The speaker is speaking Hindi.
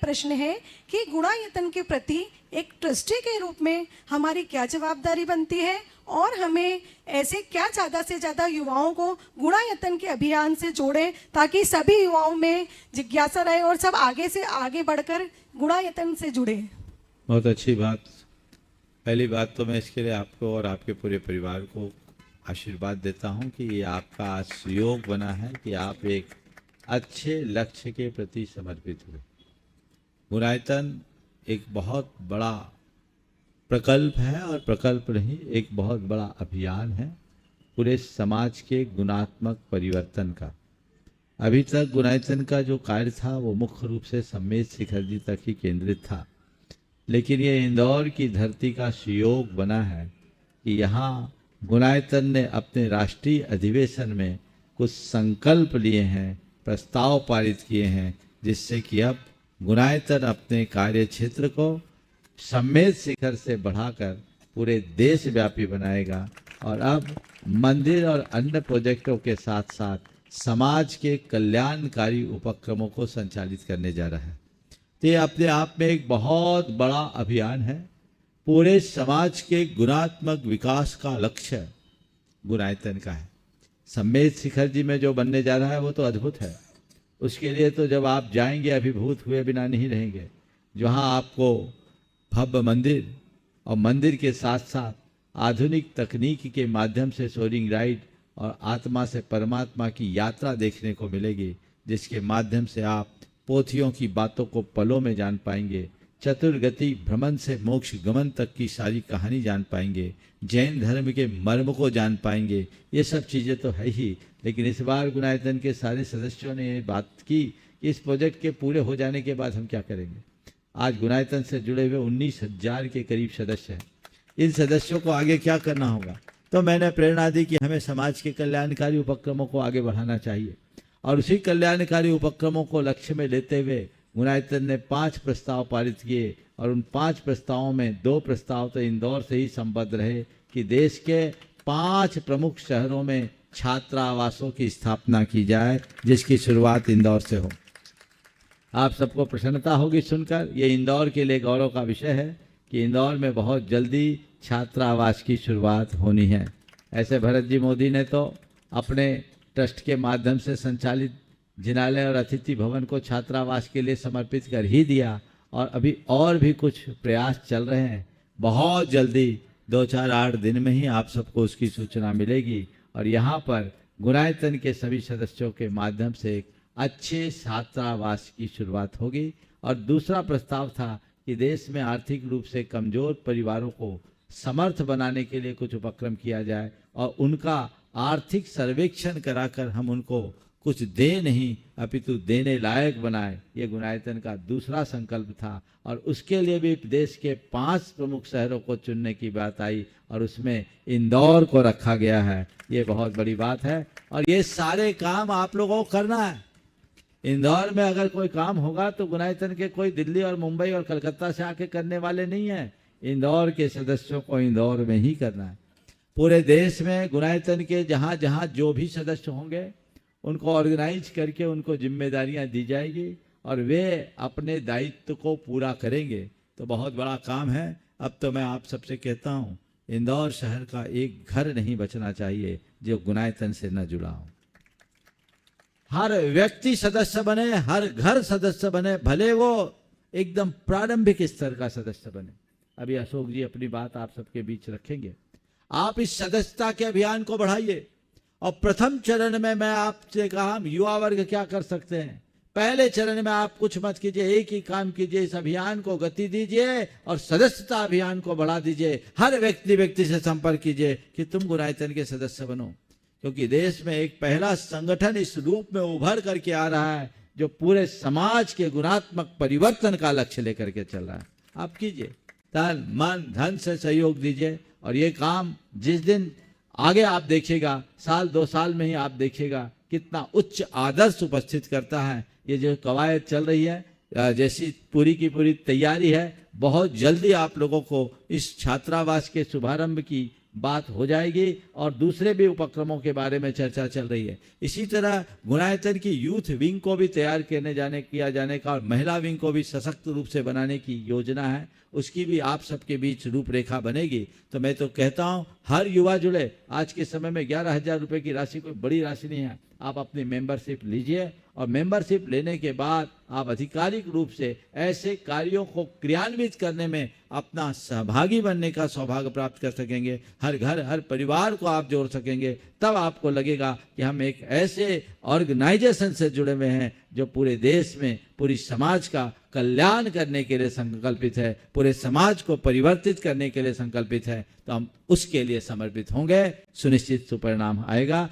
प्रश्न है कि गुणायतन के प्रति एक ट्रस्टी के रूप में हमारी क्या जवाबदारी बनती है और हमें ऐसे क्या ज़्यादा से ज़्यादा युवाओं को गुणायतन के अभियान से जोड़ें ताकि सभी युवाओं में जिज्ञासा रहे और सब आगे से आगे बढ़कर गुणायतन से जुड़े। बहुत अच्छी बात। पहली बात तो मैं इसके लिए आपको और आपके पूरे परिवार को आशीर्वाद देता हूं कि ये आपका सुयोग बना है कि आप एक अच्छे लक्ष्य के प्रति समर्पित हुए। गुणायतन एक बहुत बड़ा प्रकल्प है और प्रकल्प नहीं, एक बहुत बड़ा अभियान है पूरे समाज के गुणात्मक परिवर्तन का। अभी तक गुणायतन का जो कार्य था वो मुख्य रूप से सम्मेद शिखर जी तक ही केंद्रित था, लेकिन ये इंदौर की धरती का सुयोग बना है कि यहाँ गुणायतन ने अपने राष्ट्रीय अधिवेशन में कुछ संकल्प लिए हैं, प्रस्ताव पारित किए हैं, जिससे कि अब गुणायतन अपने कार्य क्षेत्र को सम्मेद शिखर से बढ़ाकर पूरे देशव्यापी बनाएगा और अब मंदिर और अन्य प्रोजेक्टों के साथ साथ समाज के कल्याणकारी उपक्रमों को संचालित करने जा रहा है। तो ये अपने आप में एक बहुत बड़ा अभियान है। पूरे समाज के गुणात्मक विकास का लक्ष्य गुणायतन का है। सम्मेद शिखर जी में जो बनने जा रहा है वो तो अद्भुत है। उसके लिए तो जब आप जाएंगे अभिभूत हुए बिना नहीं रहेंगे। जहाँ आपको भव्य मंदिर और मंदिर के साथ साथ आधुनिक तकनीक के माध्यम से सोरिंग राइड और आत्मा से परमात्मा की यात्रा देखने को मिलेगी, जिसके माध्यम से आप पोथियों की बातों को पलों में जान पाएंगे, चतुर्गति भ्रमण से मोक्ष गमन तक की सारी कहानी जान पाएंगे, जैन धर्म के मर्म को जान पाएंगे। ये सब चीज़ें तो है ही, लेकिन इस बार गुणायतन के सारे सदस्यों ने ये बात की कि इस प्रोजेक्ट के पूरे हो जाने के बाद हम क्या करेंगे। आज गुणायतन से जुड़े हुए 19,000 के करीब सदस्य हैं। इन सदस्यों को आगे क्या करना होगा, तो मैंने प्रेरणा दी कि हमें समाज के कल्याणकारी उपक्रमों को आगे बढ़ाना चाहिए और उसी कल्याणकारी उपक्रमों को लक्ष्य में लेते हुए गुणायतन ने 5 प्रस्ताव पारित किए और उन 5 प्रस्तावों में 2 प्रस्ताव तो इंदौर से ही संबद्ध रहे कि देश के 5 प्रमुख शहरों में छात्रावासों की स्थापना की जाए, जिसकी शुरुआत इंदौर से हो। आप सबको प्रसन्नता होगी सुनकर। ये इंदौर के लिए गौरव का विषय है कि इंदौर में बहुत जल्दी छात्रावास की शुरुआत होनी है। ऐसे भरत जी मोदी ने तो अपने ट्रस्ट के माध्यम से संचालित जिनालय और अतिथि भवन को छात्रावास के लिए समर्पित कर ही दिया और अभी और भी कुछ प्रयास चल रहे हैं। बहुत जल्दी 2-4-8 दिन में ही आप सबको उसकी सूचना मिलेगी और यहाँ पर गुणायतन के सभी सदस्यों के माध्यम से एक अच्छे छात्रावास की शुरुआत होगी। और दूसरा प्रस्ताव था कि देश में आर्थिक रूप से कमजोर परिवारों को समर्थ बनाने के लिए कुछ उपक्रम किया जाए और उनका आर्थिक सर्वेक्षण कराकर हम उनको कुछ दे नहीं अपितु देने लायक बनाए। ये गुणायतन का दूसरा संकल्प था और उसके लिए भी देश के 5 प्रमुख शहरों को चुनने की बात आई और उसमें इंदौर को रखा गया है। ये बहुत बड़ी बात है और ये सारे काम आप लोगों को करना है। इंदौर में अगर कोई काम होगा तो गुणायतन के कोई दिल्ली और मुंबई और कलकत्ता से आके करने वाले नहीं है। इंदौर के सदस्यों को इंदौर में ही करना है। पूरे देश में गुणायतन के जहाँ जहाँ जो भी सदस्य होंगे उनको ऑर्गेनाइज करके उनको जिम्मेदारियां दी जाएगी और वे अपने दायित्व को पूरा करेंगे। तो बहुत बड़ा काम है। अब तो मैं आप सबसे कहता हूँ, इंदौर शहर का एक घर नहीं बचना चाहिए जो गुणायतन से न जुड़ा हो। हर व्यक्ति सदस्य बने, हर घर सदस्य बने, भले वो एकदम प्रारंभिक स्तर का सदस्य बने। अभी अशोक जी अपनी बात आप सबके बीच रखेंगे। आप इस सदस्यता के अभियान को बढ़ाइए और प्रथम चरण में मैं आपसे कहा हम युवा वर्ग क्या कर सकते हैं। पहले चरण में आप कुछ मत कीजिए, एक ही काम कीजिए, इस अभियान को गति दीजिए और सदस्यता अभियान को बढ़ा दीजिए। हर व्यक्ति से संपर्क कीजिए कि तुम गुणायतन के सदस्य बनो, क्योंकि देश में एक पहला संगठन इस रूप में उभर करके आ रहा है जो पूरे समाज के गुणात्मक परिवर्तन का लक्ष्य लेकर के चल रहा है। आप कीजिए, तन मन धन से सहयोग दीजिए और ये काम जिस दिन आगे आप देखिएगा, 1-2 साल में ही आप देखिएगा कितना उच्च आदर्श उपस्थित करता है। ये जो कवायद चल रही है, जैसी पूरी की पूरी तैयारी है, बहुत जल्दी आप लोगों को इस छात्रावास के शुभारंभ की बात हो जाएगी और दूसरे भी उपक्रमों के बारे में चर्चा चल रही है। इसी तरह गुणायतन की यूथ विंग को भी तैयार किया जाने का और महिला विंग को भी सशक्त रूप से बनाने की योजना है, उसकी भी आप सबके बीच रूपरेखा बनेगी। तो मैं तो कहता हूं हर युवा जुड़े। आज के समय में 11,000 रुपए की राशि कोई बड़ी राशि नहीं है। आप अपनी मेंबरशिप लीजिए और मेंबरशिप लेने के बाद आप आधिकारिक रूप से ऐसे कार्यों को क्रियान्वित करने में अपना सहभागी बनने का सौभाग्य प्राप्त कर सकेंगे। हर घर हर परिवार को आप जोड़ सकेंगे। तब आपको लगेगा कि हम एक ऐसे ऑर्गेनाइजेशन से जुड़े हुए हैं जो पूरे देश में पूरी समाज का कल्याण करने के लिए संकल्पित है, पूरे समाज को परिवर्तित करने के लिए संकल्पित है। तो हम उसके लिए समर्पित होंगे, सुनिश्चित सुपरिणाम आएगा।